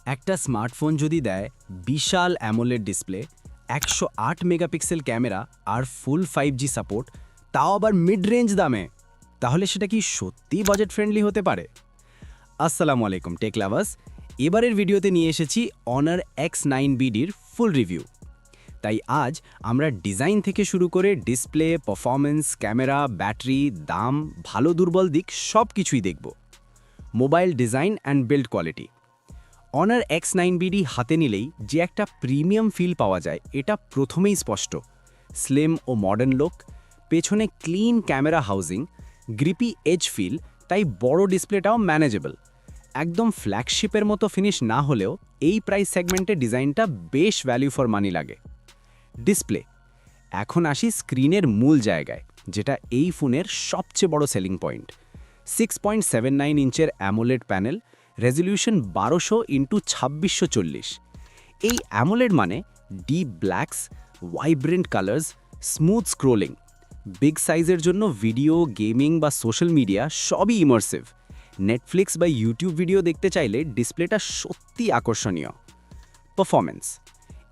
একটা স্মার্টফোন যদি দেয় বিশাল অ্যামোলেড ডিসপ্লে, 108 মেগাপিক্সেল ক্যামেরা আর ফুল 5G সাপোর্ট, তাও আবার মিড রেঞ্জ দামে, তাহলে সেটা কি সত্যিই বাজেট ফ্রেন্ডলি হতে পারে? আসসালামু আলাইকুম টেক লাভার্স। এবারের ভিডিওতে নিয়ে এসেছি Honor X9BDর ফুল রিভিউ। তাই আজ আমরা ডিজাইন থেকে শুরু করে ডিসপ্লে, পারফরম্যান্স, ক্যামেরা, ব্যাটারি, দাম, ভালো দুর্বল দিক সব কিছুই দেখব। Mobile design and build quality. Honor X9BD হাতে নিলেই যে একটা প্রিমিয়াম ফিল পাওয়া যায় এটা প্রথমেই স্পষ্ট। স্লিম ও মডার্ন লুক, পেছনে clean camera housing, grippy edge feel, তাই বড় ডিসপ্লেটাও ম্যানেজেবল। একদম ফ্ল্যাগশিপের মতো ফিনিশ না হলেও এই প্রাইস সেগমেন্টে ডিজাইনটা বেশ ভ্যালু ফর মানি লাগে। ডিসপ্লে। এখন আসি স্ক্রিনের মূল জায়গায়, যেটা এই ফোনের সবচেয়ে বড় সেলিং পয়েন্ট। 6.79 ইঞ্চের অ্যামোলেড প্যানেল, রেজলিউশন 1200x2640। এই অ্যামোলেড মানে deep blacks, vibrant colours, smooth scrolling. Big সাইজের জন্য ভিডিও, গেমিং বা সোশ্যাল মিডিয়া সবই ইমার্সিভ। নেটফ্লিক্স বা ইউটিউব ভিডিও দেখতে চাইলে ডিসপ্লেটা সত্যি আকর্ষণীয়। পারফরম্যান্স।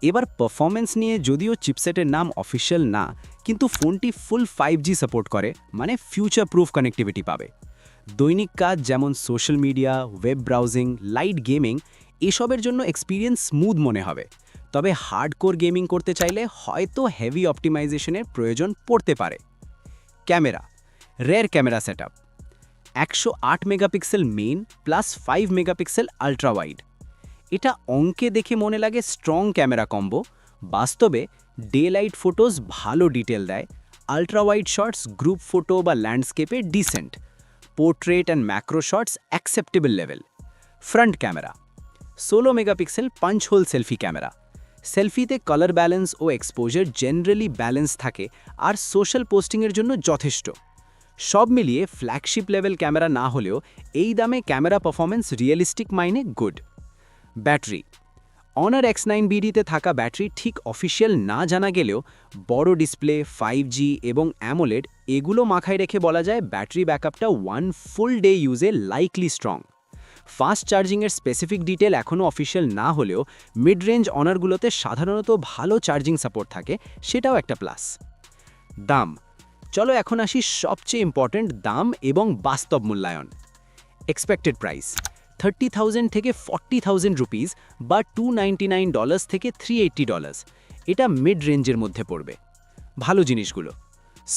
এবার পারফরম্যান্স নিয়ে যদিও চিপসেটের নাম অফিশিয়াল না, কিন্তু ফোনটি ফুল 5G সাপোর্ট করে, মানে ফিউচার প্রুফ কানেক্টিভিটি পাবে। দৈনিক কাজ যেমন social media, web browsing, light gaming, এসবের জন্য এক্সপিরিয়েন্স স্মুথ মনে হবে। তবে হার্ডকোর গেমিং করতে চাইলে হয়তো হেভি অপটিমাইজেশনের প্রয়োজন পড়তে পারে। Camera. Rear camera setup, 108 megapixel main plus 5 megapixel ultra wide. এটা অঙ্কে দেখে মনে লাগে স্ট্রং ক্যামেরা কম্বো, বাস্তবে ডে লাইট ফটোজ ভালো ডিটেল দেয়, ultra wide shots group photo বা ল্যান্ডস্কেপে decent, portrait and macro shots acceptable level. Front camera 16 megapixel punch hole selfie camera. সেলফিতে কালার ব্যালেন্স ও এক্সপোজার জেনারেলি ব্যালেন্স থাকে আর social পোস্টিংয়ের জন্য যথেষ্ট। সব মিলিয়ে ফ্ল্যাগশিপ লেভেল ক্যামেরা না হলেও এই দামে ক্যামেরা পারফরম্যান্স রিয়েলিস্টিক মাইনে গুড। ব্যাটারি। Honor X9BDতে থাকা ব্যাটারি ঠিক অফিশিয়াল না জানা গেলেও বড় ডিসপ্লে, 5G এবং অ্যামোলেড এগুলো মাথায় রেখে বলা যায় ব্যাটারি ব্যাকআপটা 1 ফুল ডে ইউজে লাইকলি স্ট্রং। ফাস্ট চার্জিংয়ের স্পেসিফিক ডিটেল এখনও অফিশিয়াল না হলেও মিড রেঞ্জ অনারগুলোতে সাধারণত ভালো চার্জিং সাপোর্ট থাকে, সেটাও একটা প্লাস। দাম। চলো এখন আসি সবচেয়ে ইম্পর্ট্যান্ট দাম এবং বাস্তব মূল্যায়ন। এক্সপেক্টেড প্রাইস 30,000 থেকে 40,000 রুপিস বা $299 থেকে $380। এটা মিড রেঞ্জের মধ্যে পড়বে। ভালো জিনিসগুলো: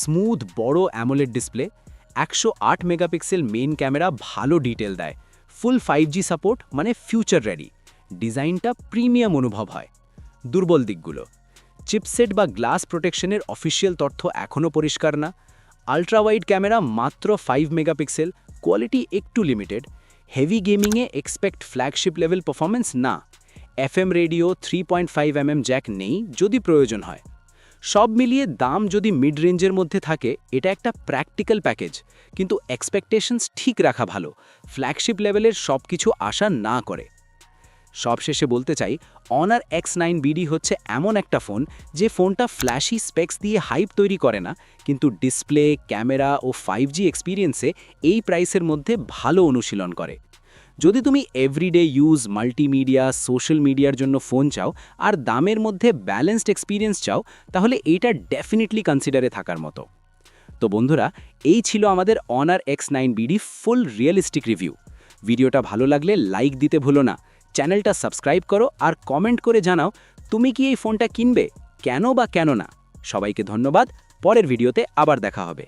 স্মুথ বড় AMOLED display, 108 megapixel main camera ভালো ডিটেল দেয়, ফুল 5G সাপোর্ট মানে ফিউচার রেডি, ডিজাইনটা প্রিমিয়াম অনুভব হয়। দুর্বল দিকগুলো: চিপসেট বা গ্লাস প্রোটেকশনের অফিসিয়াল তথ্য এখনও পরিষ্কার না, আল্ট্রা ওয়াইড ক্যামেরা মাত্র 5 মেগাপিক্সেল, কোয়ালিটি একটু লিমিটেড, হেভি গেমিংয়ে এক্সপেক্ট ফ্ল্যাগশিপ লেভেল পারফরম্যান্স না, FM রেডিও 3.5mm জ্যাক নেই যদি প্রয়োজন হয়। সব মিলিয়ে দাম যদি মিড রেঞ্জের মধ্যে থাকে এটা একটা প্র্যাকটিক্যাল প্যাকেজ, কিন্তু এক্সপেকটেশনস ঠিক রাখা ভালো, ফ্ল্যাগশিপ লেভেলের সব কিছু আশা না করে। সবশেষে বলতে চাই, Honor X9BD হচ্ছে এমন একটা ফোন যে ফোনটা ফ্ল্যাশি স্পেক্স দিয়ে হাইপ তৈরি করে না, কিন্তু ডিসপ্লে, ক্যামেরা ও 5G এক্সপিরিয়েন্সে এই প্রাইসের মধ্যে ভালো অনুশীলন করে। যদি তুমি এভরিডে ইউজ, মাল্টিমিডিয়া, সোশ্যাল মিডিয়ার জন্য ফোন চাও আর দামের মধ্যে ব্যালেন্সড এক্সপিরিয়েন্স চাও, তাহলে এইটা ডেফিনেটলি কনসিডারে থাকার মতো। তো বন্ধুরা, এই ছিল আমাদের Honor X9BD ফুল রিয়েলিস্টিক রিভিউ। ভিডিওটা ভালো লাগলে লাইক দিতে ভুলো না, চ্যানেলটা সাবস্ক্রাইব করো আর কমেন্ট করে জানাও তুমি কি এই ফোনটা কিনবে, কেন বা কেন না। সবাইকে ধন্যবাদ, পরের ভিডিওতে আবার দেখা হবে।